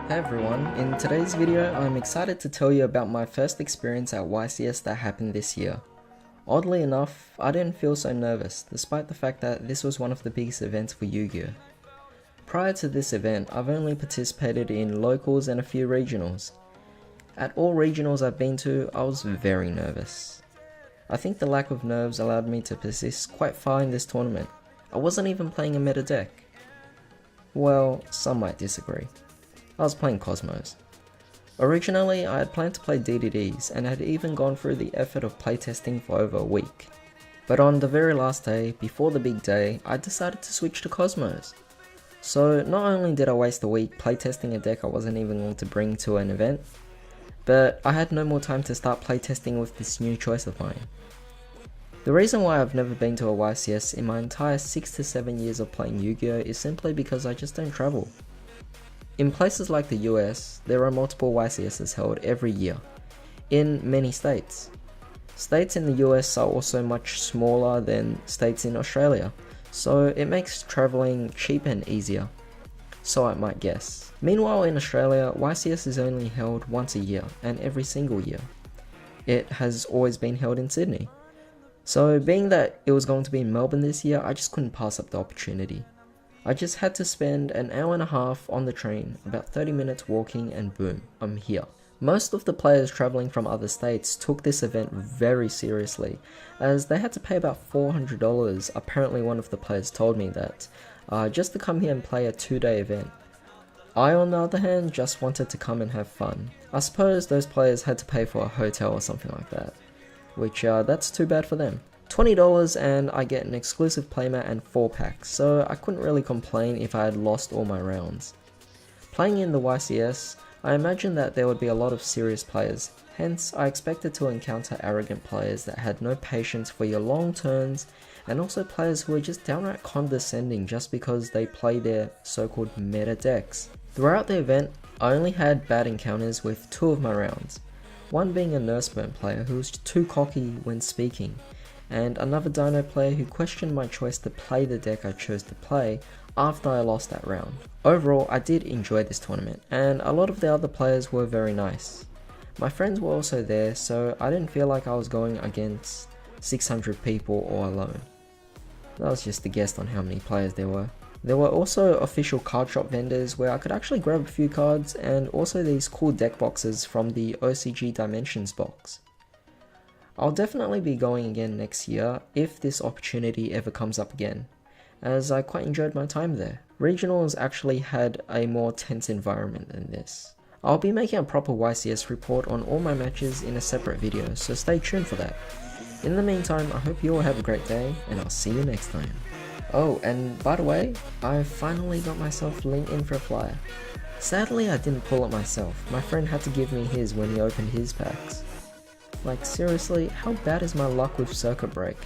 Hey everyone, in today's video I'm excited to tell you about my first experience at YCS that happened this year. Oddly enough, I didn't feel so nervous, despite the fact that this was one of the biggest events for Yugioh. Prior to this event, I've only participated in locals and a few regionals. At all regionals I've been to, I was very nervous. I think the lack of nerves allowed me to persist quite far in this tournament. I wasn't even playing a meta deck. Well, some might disagree. I was playing Cosmos. Originally, I had planned to play DDDs and had even gone through the effort of playtesting for over a week. But on the very last day, before the big day, I decided to switch to Cosmos. So not only did I waste a week playtesting a deck I wasn't even going to bring to an event, but I had no more time to start playtesting with this new choice of mine. The reason why I've never been to a YCS in my entire 6 to 7 years of playing Yu-Gi-Oh is simply because I just don't travel. In places like the US, there are multiple YCSs held every year, in many states. States in the US are also much smaller than states in Australia, so it makes travelling cheap and easier, so I might guess. Meanwhile in Australia, YCS is only held once a year, and every single year. It has always been held in Sydney. So being that it was going to be in Melbourne this year, I just couldn't pass up the opportunity. I just had to spend an hour and a half on the train, about 30 minutes walking, and boom, I'm here. Most of the players travelling from other states took this event very seriously, as they had to pay about $400, apparently one of the players told me that, just to come here and play a 2-day event. I, on the other hand, just wanted to come and have fun. I suppose those players had to pay for a hotel or something like that, which that's too bad for them. $20 and I get an exclusive playmat and 4 packs, so I couldn't really complain if I had lost all my rounds. Playing in the YCS, I imagined that there would be a lot of serious players, hence I expected to encounter arrogant players that had no patience for your long turns, and also players who were just downright condescending just because they play their so-called meta decks. Throughout the event, I only had bad encounters with 2 of my rounds, one being a Nurseburn player who was too cocky when speaking, and another Dino player who questioned my choice to play the deck I chose to play after I lost that round. Overall, I did enjoy this tournament, and a lot of the other players were very nice. My friends were also there, so I didn't feel like I was going against 600 people or alone. That was just a guess on how many players there were. There were also official card shop vendors where I could actually grab a few cards, and also these cool deck boxes from the OCG Dimensions box. I'll definitely be going again next year if this opportunity ever comes up again, as I quite enjoyed my time there. Regionals actually had a more tense environment than this. I'll be making a proper YCS report on all my matches in a separate video, so stay tuned for that. In the meantime, I hope you all have a great day, and I'll see you next time. Oh, and by the way, I finally got myself linked in for a flyer. Sadly, I didn't pull it myself. My friend had to give me his when he opened his packs. Like seriously, how bad is my luck with circuit break?